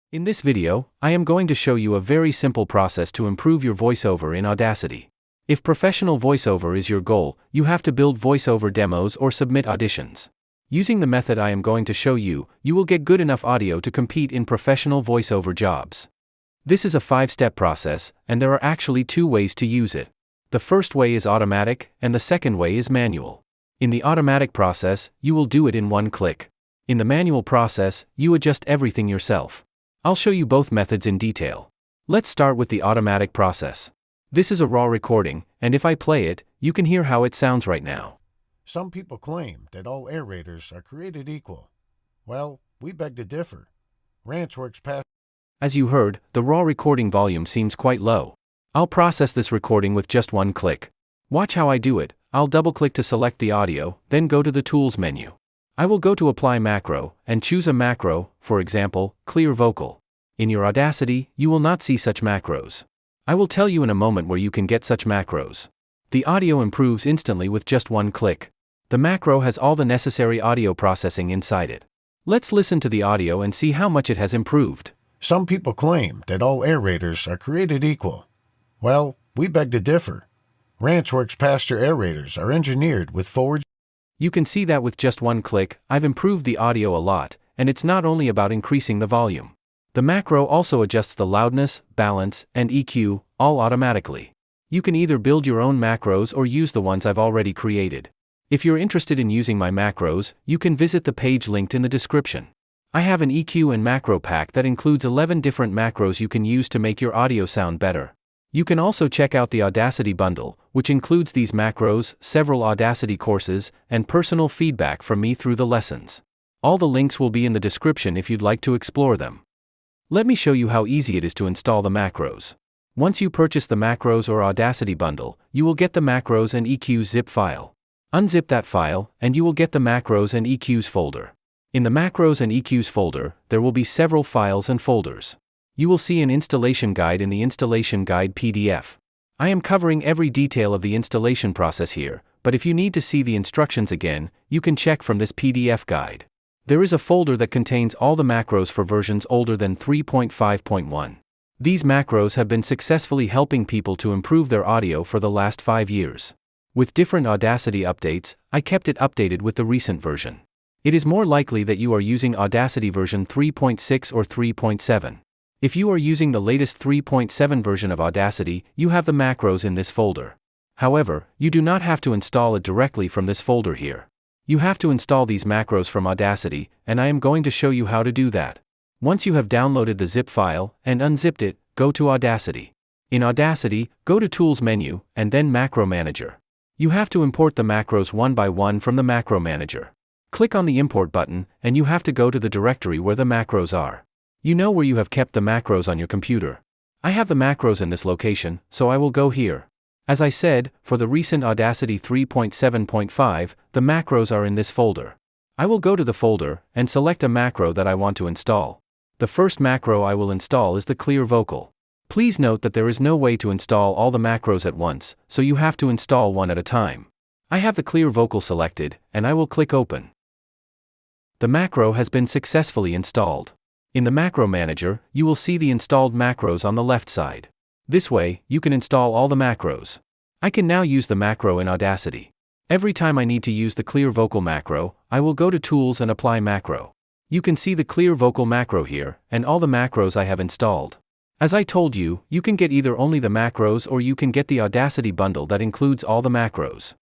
In this video, I am going to show you a very simple process to improve your voiceover in Audacity. If professional voiceover is your goal, you have to build voiceover demos or submit auditions. Using the method I am going to show you, you will get good enough audio to compete in professional voiceover jobs. This is a 5-step process, and there are actually 2 ways to use it. The first way is automatic, and the second way is manual. In the automatic process, you will do it in 1 click. In the manual process, you adjust everything yourself. I'll show you both methods in detail. Let's start with the automatic process. This is a raw recording, and if I play it, you can hear how it sounds right now. Some people claim that all aerators are created equal. Well, we beg to differ. Ranch works past. As you heard, the raw recording volume seems quite low. I'll process this recording with just 1 click. Watch how I do it. I'll double-click to select the audio, then go to the Tools menu. I will go to Apply Macro, and choose a macro, for example, Clear Vocal. In your Audacity, you will not see such macros. I will tell you in a moment where you can get such macros. The audio improves instantly with just 1 click. The macro has all the necessary audio processing inside it. Let's listen to the audio and see how much it has improved. Some people claim that all aerators are created equal. Well, we beg to differ. Ranch works pasture aerators are engineered with forward. You can see that with just 1 click, I've improved the audio a lot, and it's not only about increasing the volume. The macro also adjusts the loudness, balance, and EQ, all automatically. You can either build your own macros or use the ones I've already created. If you're interested in using my macros, you can visit the page linked in the description. I have an EQ and macro pack that includes 11 different macros you can use to make your audio sound better. You can also check out the Audacity bundle, which includes these macros, several Audacity courses, and personal feedback from me through the lessons. All the links will be in the description if you'd like to explore them. Let me show you how easy it is to install the macros. Once you purchase the macros or Audacity bundle, you will get the macros and EQs zip file. Unzip that file, and you will get the macros and EQs folder. In the macros and EQs folder, there will be several files and folders. You will see an installation guide in the installation guide PDF. I am covering every detail of the installation process here, but if you need to see the instructions again, you can check from this PDF guide. There is a folder that contains all the macros for versions older than 3.5.1. These macros have been successfully helping people to improve their audio for the last 5 years. With different Audacity updates, I kept it updated with the recent version. It is more likely that you are using Audacity version 3.6 or 3.7. If you are using the latest 3.7 version of Audacity, you have the macros in this folder. However, you do not have to install it directly from this folder here. You have to install these macros from Audacity, and I am going to show you how to do that. Once you have downloaded the zip file and unzipped it, go to Audacity. In Audacity, go to Tools menu, and then Macro Manager. You have to import the macros one by one from the Macro Manager. Click on the Import button, and you have to go to the directory where the macros are. You know where you have kept the macros on your computer. I have the macros in this location, so I will go here. As I said, for the recent Audacity 3.7.5, the macros are in this folder. I will go to the folder, and select a macro that I want to install. The first macro I will install is the Clear Vocal. Please note that there is no way to install all the macros at once, so you have to install one at a time. I have the Clear Vocal selected, and I will click Open. The macro has been successfully installed. In the Macro Manager, you will see the installed macros on the left side. This way, you can install all the macros. I can now use the macro in Audacity. Every time I need to use the Clear Vocal macro, I will go to Tools and Apply Macro. You can see the Clear Vocal macro here, and all the macros I have installed. As I told you, you can get either only the macros or you can get the Audacity bundle that includes all the macros.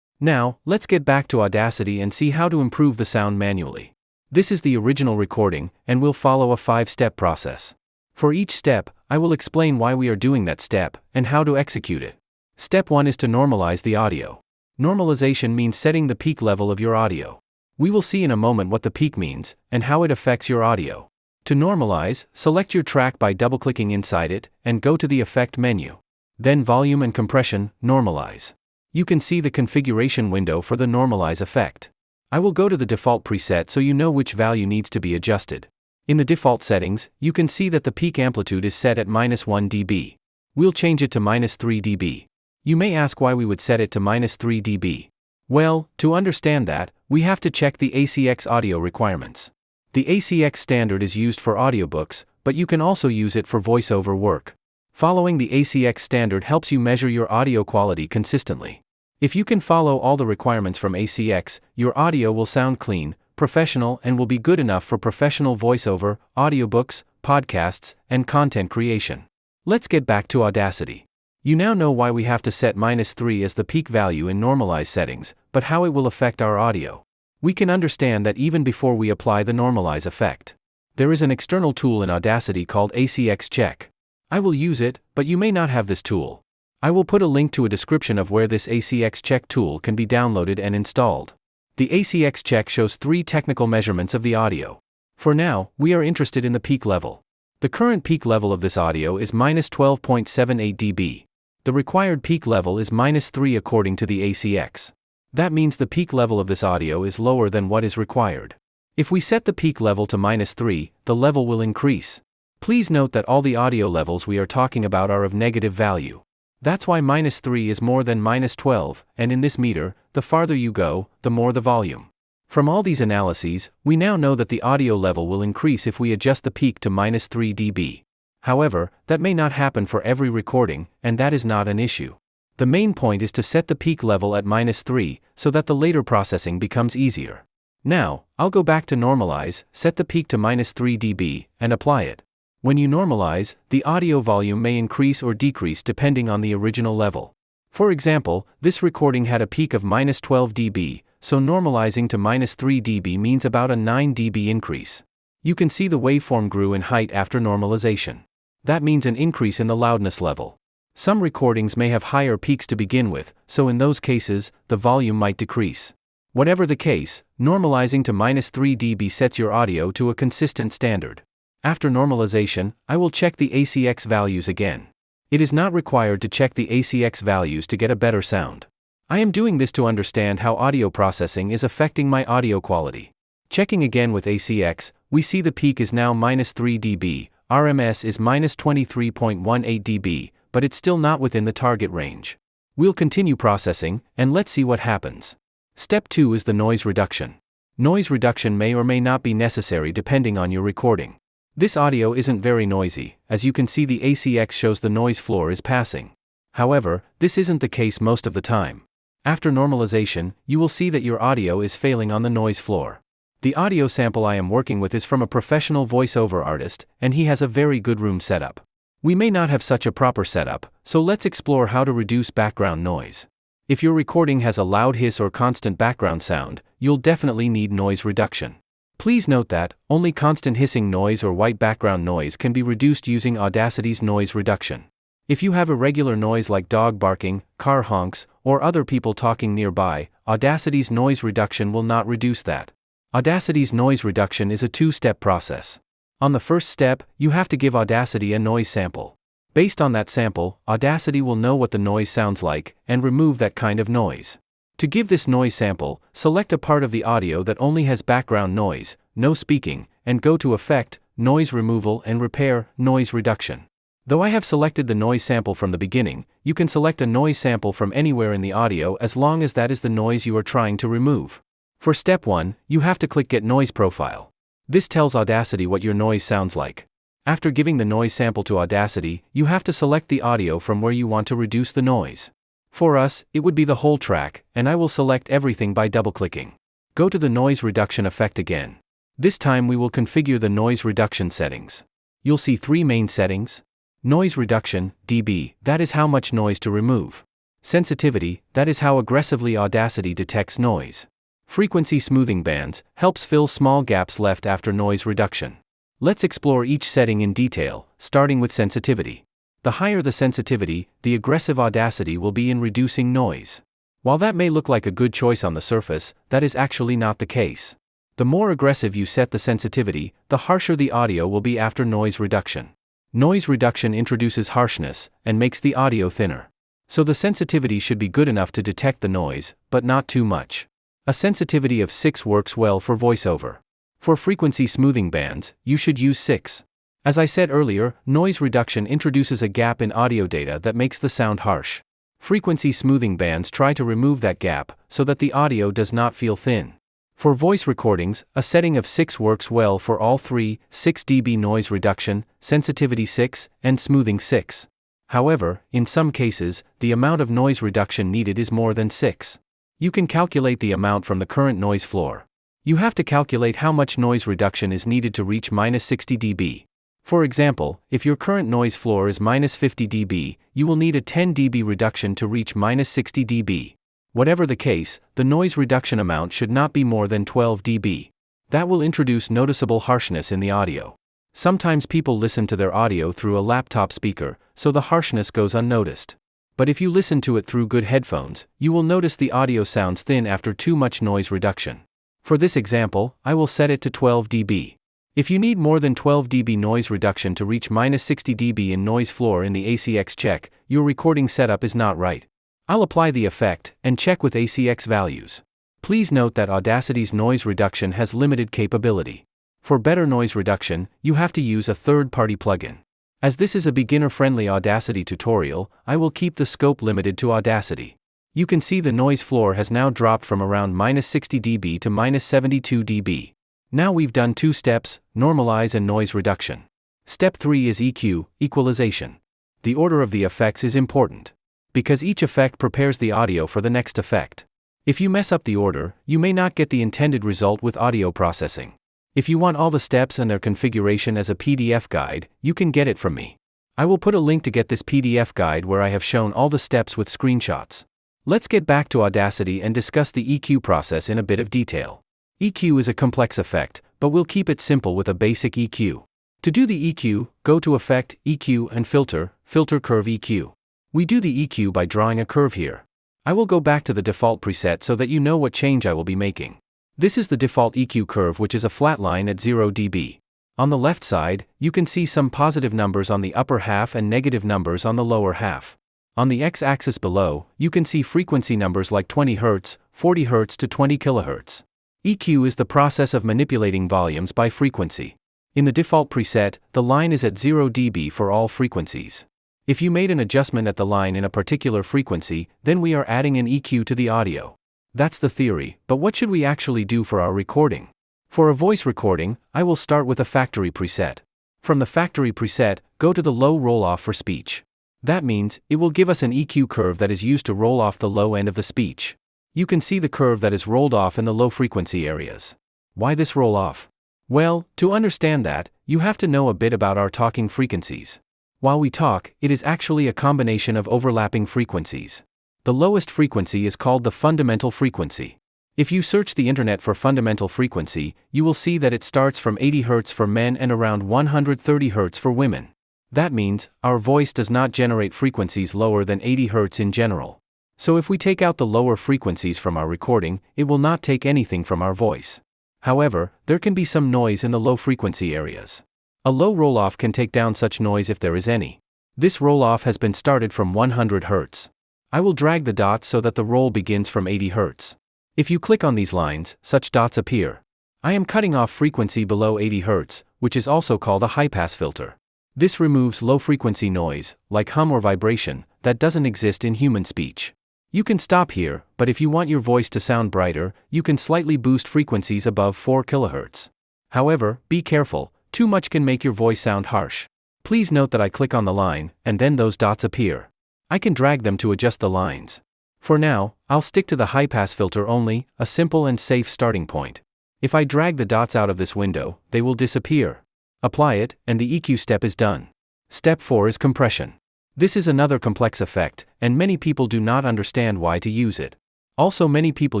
Now, let's get back to Audacity and see how to improve the sound manually. This is the original recording, and we'll follow a 5-step process. For each step, I will explain why we are doing that step, and how to execute it. Step 1 is to normalize the audio. Normalization means setting the peak level of your audio. We will see in a moment what the peak means, and how it affects your audio. To normalize, select your track by double-clicking inside it, and go to the Effect menu. Then Volume and Compression, Normalize. You can see the configuration window for the Normalize effect. I will go to the default preset so you know which value needs to be adjusted. In the default settings, you can see that the peak amplitude is set at -1 dB. We'll change it to -3 dB. You may ask why we would set it to -3 dB. Well, to understand that, we have to check the ACX audio requirements. The ACX standard is used for audiobooks, but you can also use it for voiceover work. Following the ACX standard helps you measure your audio quality consistently. If you can follow all the requirements from ACX, your audio will sound clean, professional, and will be good enough for professional voiceover, audiobooks, podcasts, and content creation. Let's get back to Audacity. You now know why we have to set -3 as the peak value in normalize settings, but how it will affect our audio. We can understand that even before we apply the normalize effect. There is an external tool in Audacity called ACX Check. I will use it, but you may not have this tool. I will put a link to a description of where this ACX Check tool can be downloaded and installed. The ACX Check shows 3 technical measurements of the audio. For now, we are interested in the peak level. The current peak level of this audio is -12.78 dB. The required peak level is -3 according to the ACX. That means the peak level of this audio is lower than what is required. If we set the peak level to -3, the level will increase. Please note that all the audio levels we are talking about are of negative value. That's why -3 is more than -12, and in this meter, the farther you go, the more the volume. From all these analyses, we now know that the audio level will increase if we adjust the peak to -3 dB. However, that may not happen for every recording, and that is not an issue. The main point is to set the peak level at -3, so that the later processing becomes easier. Now, I'll go back to normalize, set the peak to -3 dB, and apply it. When you normalize, the audio volume may increase or decrease depending on the original level. For example, this recording had a peak of -12 dB, so normalizing to -3 dB means about a 9 dB increase. You can see the waveform grew in height after normalization. That means an increase in the loudness level. Some recordings may have higher peaks to begin with, so in those cases, the volume might decrease. Whatever the case, normalizing to -3 dB sets your audio to a consistent standard. After normalization, I will check the ACX values again. It is not required to check the ACX values to get a better sound. I am doing this to understand how audio processing is affecting my audio quality. Checking again with ACX, we see the peak is now -3 dB, RMS is -23.18 dB, but it's still not within the target range. We'll continue processing, and let's see what happens. Step 2 is the noise reduction. Noise reduction may or may not be necessary depending on your recording. This audio isn't very noisy, as you can see the ACX shows the noise floor is passing. However, this isn't the case most of the time. After normalization, you will see that your audio is failing on the noise floor. The audio sample I am working with is from a professional voiceover artist, and he has a very good room setup. We may not have such a proper setup, so let's explore how to reduce background noise. If your recording has a loud hiss or constant background sound, you'll definitely need noise reduction. Please note that only constant hissing noise or white background noise can be reduced using Audacity's noise reduction. If you have irregular noise like dog barking, car honks, or other people talking nearby, Audacity's noise reduction will not reduce that. Audacity's noise reduction is a 2-step process. On the first step, you have to give Audacity a noise sample. Based on that sample, Audacity will know what the noise sounds like, and remove that kind of noise. To give this noise sample, select a part of the audio that only has background noise, no speaking, and go to Effect, Noise Removal and Repair, Noise Reduction. Though I have selected the noise sample from the beginning, you can select a noise sample from anywhere in the audio as long as that is the noise you are trying to remove. For step 1, you have to click Get Noise Profile. This tells Audacity what your noise sounds like. After giving the noise sample to Audacity, you have to select the audio from where you want to reduce the noise. For us, it would be the whole track, and I will select everything by double-clicking. Go to the noise reduction effect again. This time we will configure the noise reduction settings. You'll see 3 main settings. Noise reduction, dB, that is how much noise to remove. Sensitivity, that is how aggressively Audacity detects noise. Frequency smoothing bands, helps fill small gaps left after noise reduction. Let's explore each setting in detail, starting with sensitivity. The higher the sensitivity, the aggressive Audacity will be in reducing noise. While that may look like a good choice on the surface, that is actually not the case. The more aggressive you set the sensitivity, the harsher the audio will be after noise reduction. Noise reduction introduces harshness, and makes the audio thinner. So the sensitivity should be good enough to detect the noise, but not too much. A sensitivity of 6 works well for voiceover. For frequency smoothing bands, you should use 6. As I said earlier, noise reduction introduces a gap in audio data that makes the sound harsh. Frequency smoothing bands try to remove that gap, so that the audio does not feel thin. For voice recordings, a setting of 6 works well for all three: 6 dB noise reduction, sensitivity 6, and smoothing 6. However, in some cases, the amount of noise reduction needed is more than 6. You can calculate the amount from the current noise floor. You have to calculate how much noise reduction is needed to reach -60 dB. For example, if your current noise floor is -50 dB, you will need a 10 dB reduction to reach -60 dB. Whatever the case, the noise reduction amount should not be more than 12 dB. That will introduce noticeable harshness in the audio. Sometimes people listen to their audio through a laptop speaker, so the harshness goes unnoticed. But if you listen to it through good headphones, you will notice the audio sounds thin after too much noise reduction. For this example, I will set it to 12 dB. If you need more than 12 dB noise reduction to reach -60 dB in noise floor in the ACX check, your recording setup is not right. I'll apply the effect and check with ACX values. Please note that Audacity's noise reduction has limited capability. For better noise reduction, you have to use a third-party plugin. As this is a beginner-friendly Audacity tutorial, I will keep the scope limited to Audacity. You can see the noise floor has now dropped from around -60 dB to -72 dB. Now we've done 2 steps: normalize and noise reduction. Step 3 is EQ, equalization. The order of the effects is important, because each effect prepares the audio for the next effect. If you mess up the order, you may not get the intended result with audio processing. If you want all the steps and their configuration as a PDF guide, you can get it from me. I will put a link to get this PDF guide where I have shown all the steps with screenshots. Let's get back to Audacity and discuss the EQ process in a bit of detail. EQ is a complex effect, but we'll keep it simple with a basic EQ. To do the EQ, go to Effect, EQ, and Filter, Filter Curve EQ. We do the EQ by drawing a curve here. I will go back to the default preset so that you know what change I will be making. This is the default EQ curve, which is a flat line at 0 dB. On the left side, you can see some positive numbers on the upper half and negative numbers on the lower half. On the x-axis below, you can see frequency numbers like 20 Hz, 40 Hz to 20 kHz. EQ is the process of manipulating volumes by frequency. In the default preset, the line is at 0 dB for all frequencies. If you made an adjustment at the line in a particular frequency, then we are adding an EQ to the audio. That's the theory, but what should we actually do for our recording? For a voice recording, I will start with a factory preset. From the factory preset, go to the low roll-off for speech. That means, it will give us an EQ curve that is used to roll off the low end of the speech. You can see the curve that is rolled off in the low frequency areas. Why this roll-off? Well, to understand that, you have to know a bit about our talking frequencies. While we talk, it is actually a combination of overlapping frequencies. The lowest frequency is called the fundamental frequency. If you search the internet for fundamental frequency, you will see that it starts from 80 Hz for men and around 130 Hz for women. That means, our voice does not generate frequencies lower than 80 Hz in general. So if we take out the lower frequencies from our recording, it will not take anything from our voice. However, there can be some noise in the low frequency areas. A low roll-off can take down such noise if there is any. This roll-off has been started from 100 Hz. I will drag the dots so that the roll begins from 80 Hz. If you click on these lines, such dots appear. I am cutting off frequency below 80 Hz, which is also called a high-pass filter. This removes low-frequency noise, like hum or vibration, that doesn't exist in human speech. You can stop here, but if you want your voice to sound brighter, you can slightly boost frequencies above 4 kHz. However, be careful, too much can make your voice sound harsh. Please note that I click on the line, and then those dots appear. I can drag them to adjust the lines. For now, I'll stick to the high-pass filter only, a simple and safe starting point. If I drag the dots out of this window, they will disappear. Apply it, and the EQ step is done. Step 4 is compression. This is another complex effect, and many people do not understand why to use it. Also, many people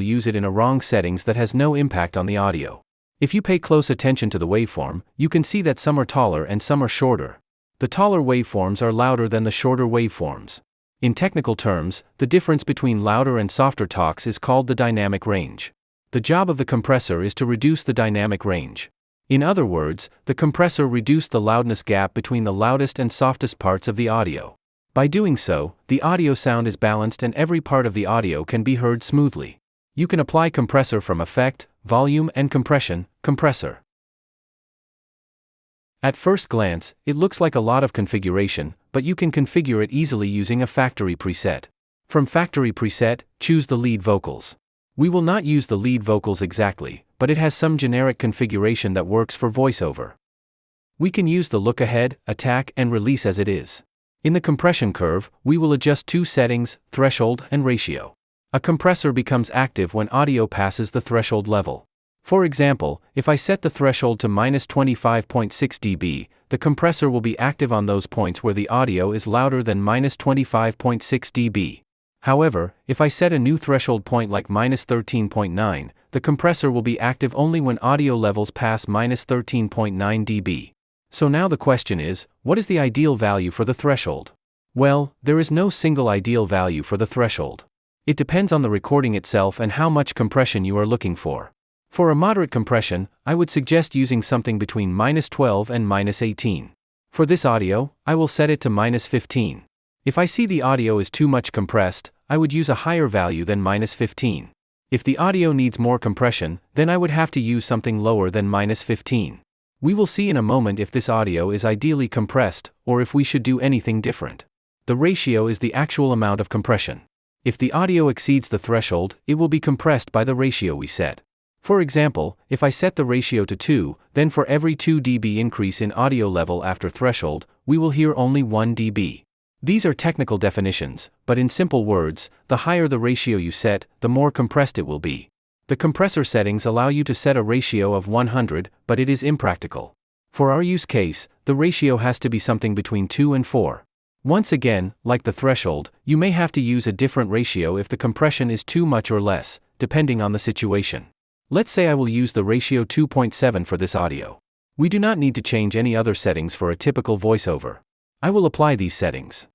use it in a wrong settings that has no impact on the audio. If you pay close attention to the waveform, you can see that some are taller and some are shorter. The taller waveforms are louder than the shorter waveforms. In technical terms, the difference between louder and softer talks is called the dynamic range. The job of the compressor is to reduce the dynamic range. In other words, the compressor reduced the loudness gap between the loudest and softest parts of the audio. By doing so, the audio sound is balanced and every part of the audio can be heard smoothly. You can apply compressor from Effect, Volume and Compression, Compressor. At first glance, it looks like a lot of configuration, but you can configure it easily using a factory preset. From factory preset, choose the lead vocals. We will not use the lead vocals exactly, but it has some generic configuration that works for voiceover. We can use the look ahead, attack, and release as it is. In the compression curve, we will adjust two settings, threshold and ratio. A compressor becomes active when audio passes the threshold level. For example, if I set the threshold to -25.6 dB, the compressor will be active on those points where the audio is louder than -25.6 dB. However, if I set a new threshold point like -13.9, the compressor will be active only when audio levels pass -13.9 dB. So now the question is, what is the ideal value for the threshold? Well, there is no single ideal value for the threshold. It depends on the recording itself and how much compression you are looking for. For a moderate compression, I would suggest using something between -12 and -18. For this audio, I will set it to -15. If I see the audio is too much compressed, I would use a higher value than -15. If the audio needs more compression, then I would have to use something lower than -15. We will see in a moment if this audio is ideally compressed, or if we should do anything different. The ratio is the actual amount of compression. If the audio exceeds the threshold, it will be compressed by the ratio we set. For example, if I set the ratio to 2, then for every 2 dB increase in audio level after threshold, we will hear only 1 dB. These are technical definitions, but in simple words, the higher the ratio you set, the more compressed it will be. The compressor settings allow you to set a ratio of 100, but it is impractical. For our use case, the ratio has to be something between 2 and 4. Once again, like the threshold, you may have to use a different ratio if the compression is too much or less, depending on the situation. Let's say I will use the ratio 2.7 for this audio. We do not need to change any other settings for a typical voiceover. I will apply these settings.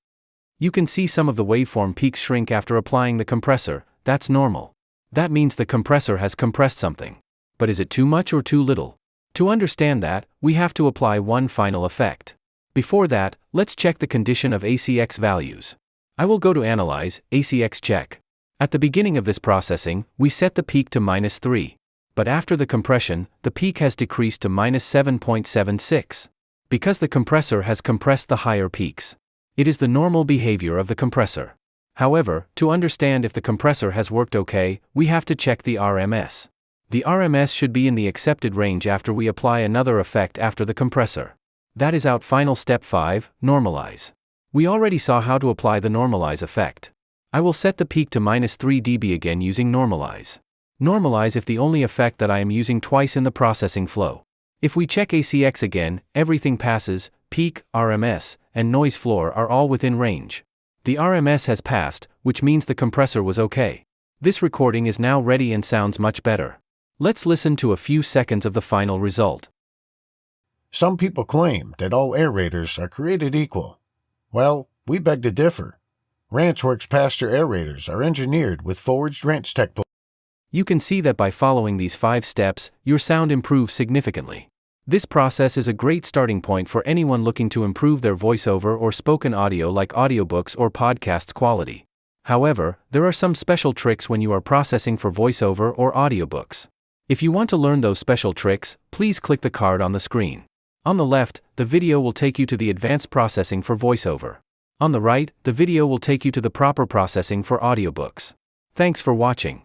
You can see some of the waveform peaks shrink after applying the compressor. That's normal. That means the compressor has compressed something. But is it too much or too little? To understand that, we have to apply one final effect. Before that, let's check the condition of ACX values. I will go to Analyze, ACX Check. At the beginning of this processing, we set the peak to -3. But after the compression, the peak has decreased to -7.76. Because the compressor has compressed the higher peaks. It is the normal behavior of the compressor. However, to understand if the compressor has worked okay, we have to check the RMS. The RMS should be in the accepted range after we apply another effect after the compressor. That is out final step 5, normalize. We already saw how to apply the normalize effect. I will set the peak to -3 dB again using normalize. Normalize if the only effect that I am using twice in the processing flow. If we check ACX again, everything passes, peak, RMS, and noise floor are all within range. The RMS has passed, which means the compressor was okay. This recording is now ready and sounds much better. Let's listen to a few seconds of the final result. Some people claim that all aerators are created equal. Well, we beg to differ. Ranchworks Pastor aerators are engineered with Forged Ranch Tech. You can see that by following these 5 steps, your sound improves significantly. This process is a great starting point for anyone looking to improve their voiceover or spoken audio like audiobooks or podcasts quality. However, there are some special tricks when you are processing for voiceover or audiobooks. If you want to learn those special tricks, please click the card on the screen. On the left, the video will take you to the advanced processing for voiceover. On the right, the video will take you to the proper processing for audiobooks. Thanks for watching.